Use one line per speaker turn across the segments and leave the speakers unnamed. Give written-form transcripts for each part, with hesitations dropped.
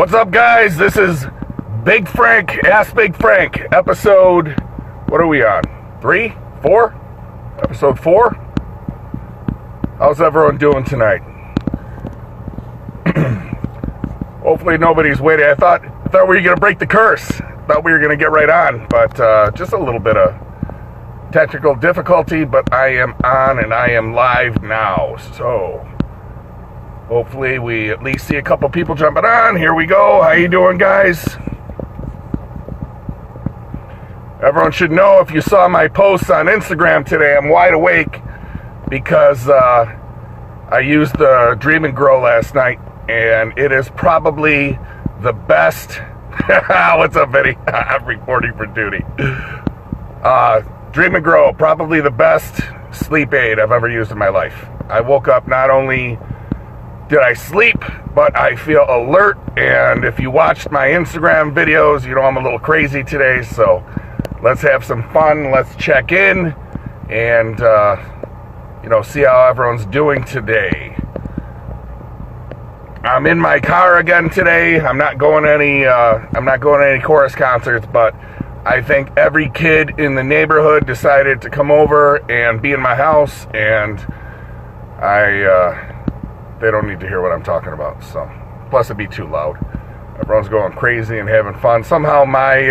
What's up, guys? This is Big Frank, Ask Big Frank, episode, what are we on? 3? 4? Episode 4? How's everyone doing tonight? Hopefully nobody's waiting. I thought we were going to break the curse. Thought we were going to get right on, but just a little bit of technical difficulty, but I am on and I am live now, so hopefully we at least see a couple people jumping on. Here we go. How you doing, guys? Everyone should know, if you saw my posts on Instagram today, I'm wide awake because I used the Dream and Grow last night, and it is probably the best. What's up, Vinny? I'm reporting for duty. Dream and Grow, probably the best sleep aid I've ever used in my life. I woke up, not only did I sleep, but I feel alert, and if you watched my Instagram videos, you know I'm a little crazy today, so let's have some fun, let's check in, and, see how everyone's doing today. I'm in my car again today. I'm not going to any chorus concerts, but I think every kid in the neighborhood decided to come over and be in my house, and they don't need to hear what I'm talking about, so, plus it'd be too loud. Everyone's going crazy and having fun. Somehow my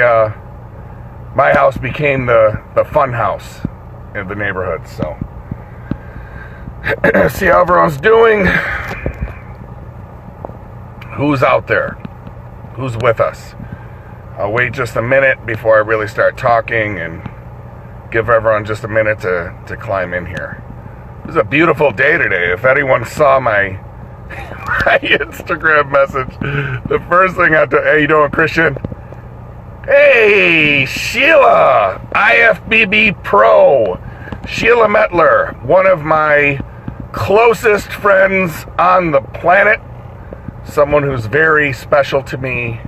house became the fun house in the neighborhood, so. See how everyone's doing. Who's out there? Who's with us? I'll wait just a minute before I really start talking and give everyone just a minute to climb in here. It was a beautiful day today. If anyone saw my Instagram message, the first thing I did, hey, you doing, Christian? Hey, Sheila, IFBB Pro. Sheila Metler, one of my closest friends on the planet. Someone who's very special to me.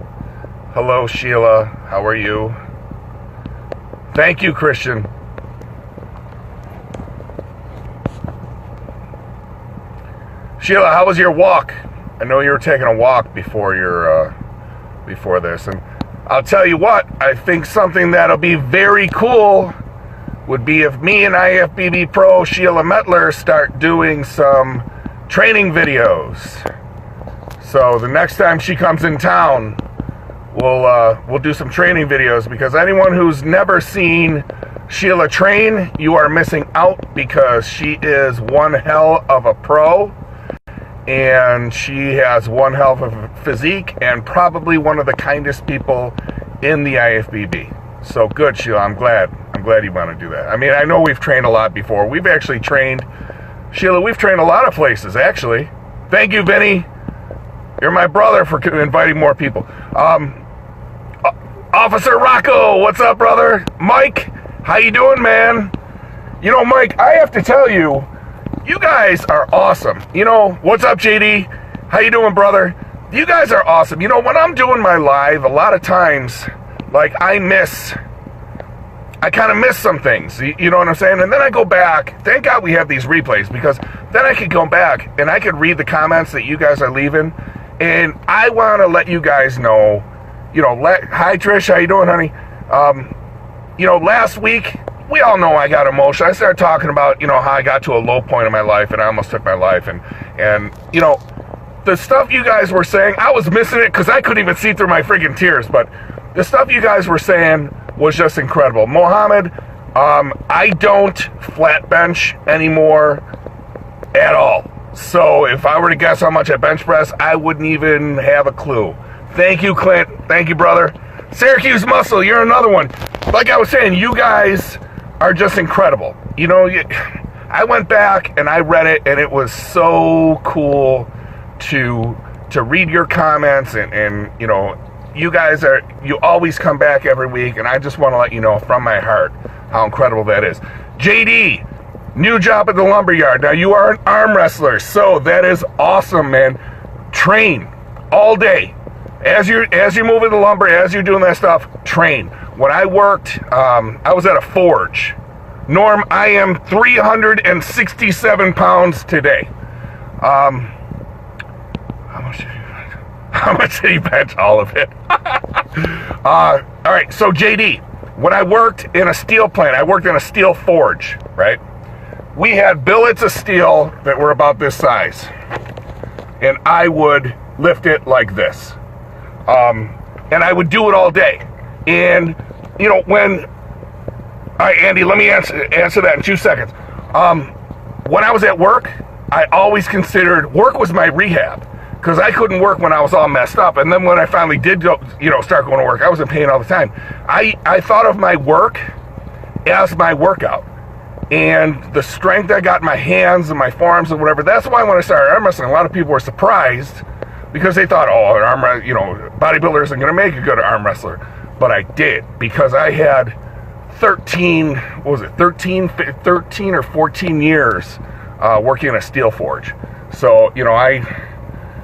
Hello, Sheila. How are you? Thank you, Christian. Sheila, how was your walk? I know you were taking a walk before this, and I'll tell you what, I think something that'll be very cool would be if me and IFBB Pro Sheila Metler start doing some training videos. So the next time she comes in town, we'll do some training videos, because anyone who's never seen Sheila train, you are missing out, because she is one hell of a pro, and she has one hell of a physique, and probably one of the kindest people in the IFBB. So good, Sheila. I'm glad you want to do that. I mean, I know we've trained a lot before. We've actually trained, Sheila, we've trained a lot of places, actually. Thank you, Vinny. You're my brother for inviting more people. Officer Rocco, what's up, brother? Mike, how you doing, man? You know, Mike, I have to tell you, you guys are awesome. You know, what's up, JD? How you doing, brother? You guys are awesome. You know, when I'm doing my live, a lot of times, like, I kind of miss some things. You know what I'm saying? And then I go back. Thank God we have these replays, because then I could go back and I could read the comments that you guys are leaving. And I want to let you guys know, you know, hi Trish, how you doing, honey? Last week, we all know I got emotional. I started talking about, you know, how I got to a low point in my life and I almost took my life. And you know, the stuff you guys were saying, I was missing it because I couldn't even see through my friggin' tears. But the stuff you guys were saying was just incredible. Mohammed, I don't flat bench anymore at all. So if I were to guess how much I bench press, I wouldn't even have a clue. Thank you, Clint. Thank you, brother. Syracuse Muscle, you're another one. Like I was saying, you guys are just incredible. You know, I went back and I read it, and it was so cool to read your comments, and you know, you always come back every week, and I just want to let you know from my heart how incredible that is. JD, new job at the lumberyard. Now, you are an arm wrestler, so that is awesome, man. Train all day. As you're moving the lumber, as you're doing that stuff, train. When I worked, I was at a forge. Norm, I am 367 pounds today. How much did you How much did he bench? All of it. All right, so JD, when I worked in a steel plant, I worked in a steel forge, right? We had billets of steel that were about this size, and I would lift it like this. And I would do it all day. And, you know, all right, Andy, let me answer that in 2 seconds. When I was at work, I always considered work was my rehab, because I couldn't work when I was all messed up. And then when I finally did go, start going to work, I was in pain all the time. I thought of my work as my workout. And the strength I got in my hands and my forearms and whatever, that's why when I started arm wrestling, a lot of people were surprised because they thought, oh, bodybuilder isn't going to make a good arm wrestler. But I did, because I had 13 or 14 years working in a steel forge. So,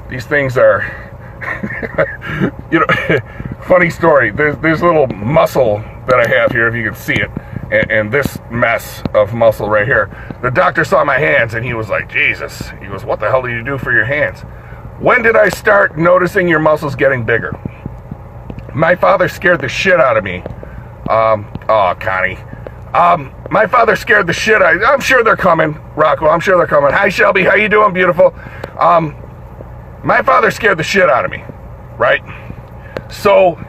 these things are, funny story. There's a little muscle that I have here, if you can see it, and this mess of muscle right here. The doctor saw my hands, and he was like, Jesus. He goes, what the hell do you do for your hands? When did I start noticing your muscles getting bigger? My father scared the shit out of me. Connie. My father scared the shit out of me. I'm sure they're coming, Rocco. I'm sure they're coming. Hi, Shelby. How you doing, beautiful? My father scared the shit out of me, right? So,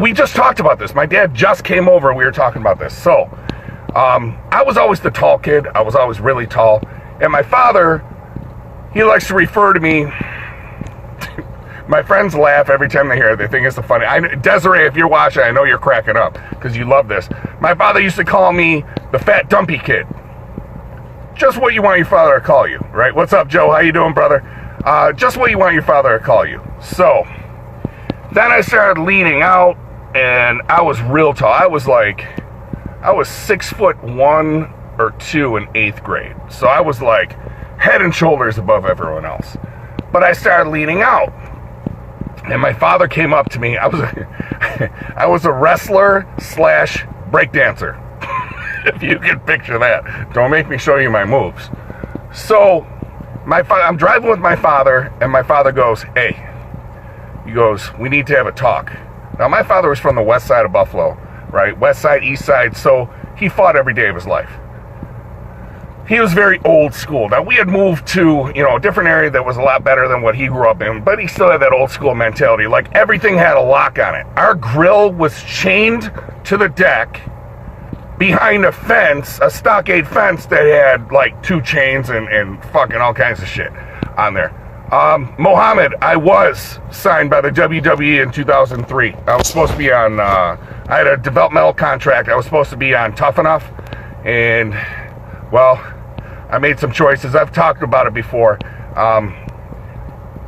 we just talked about this. My dad just came over and we were talking about this. So, I was always the tall kid. I was always really tall. And my father, he likes to refer to me. My friends laugh every time they hear it. They think it's the funny. Desiree, if you're watching, I know you're cracking up because you love this. My father used to call me the fat dumpy kid. Just what you want your father to call you, right? What's up, Joe? How you doing, brother? Just what you want your father to call you. So, then I started leaning out, and I was real tall. I was 6'1" or 2" in 8th grade. So I was like head and shoulders above everyone else. But I started leaning out. And my father came up to me. I was a wrestler / breakdancer. If you can picture that. Don't make me show you my moves. So, I'm driving with my father, and my father goes, hey. He goes, we need to have a talk. Now, my father was from the west side of Buffalo, right? West side, east side, so he fought every day of his life. He was very old school. Now, we had moved to, a different area that was a lot better than what he grew up in, but he still had that old school mentality. Like, everything had a lock on it. Our grill was chained to the deck behind a fence, a stockade fence that had, 2 chains and fucking all kinds of shit on there. Mohammed, I was signed by the WWE in 2003. I was supposed to be on, I had a developmental contract. I was supposed to be on Tough Enough, and, well, I made some choices. I've talked about it before. I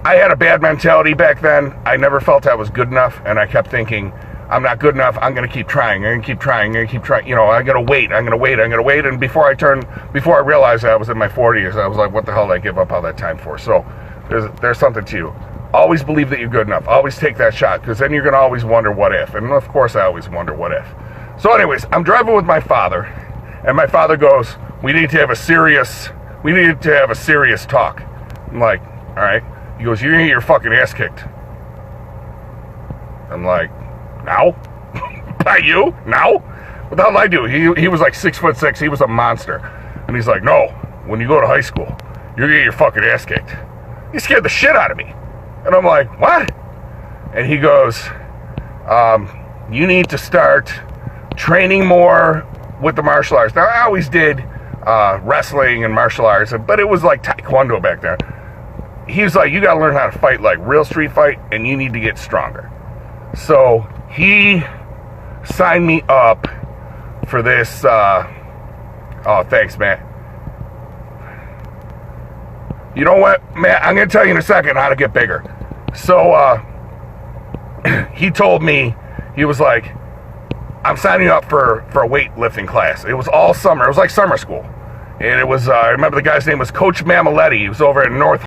had a bad mentality back then. I never felt I was good enough, and I kept thinking, I'm not good enough. I'm going to keep trying. I'm going to keep trying. I'm going to wait. And before I realized I was in my 40s, I was like, what the hell did I give up all that time for? So there's something to you. Always believe that you're good enough. Always take that shot, because then you're going to always wonder what if. And of course, I always wonder what if. So anyways, I'm driving with my father, and my father goes, we need to have a serious talk. I'm like, all right. He goes, you're going to get your fucking ass kicked. I'm like, now? By you? Now? What the hell did I do? He was like 6'6". He was a monster. And he's like, no, when you go to high school, you're going to get your fucking ass kicked. He scared the shit out of me. And I'm like, what? And he goes, you need to start training more with the martial arts. Now, I always did wrestling and martial arts, but it was like taekwondo back there. He was like, you got to learn how to fight like real street fight, and you need to get stronger. So he signed me up for this. Oh, thanks, man. You know what, man? I'm going to tell you in a second how to get bigger. So he told me, he was like, I'm signing you up for a weightlifting class. It was all summer. It was like summer school. And it was, I remember the guy's name was Coach Mamaletti. He was over in North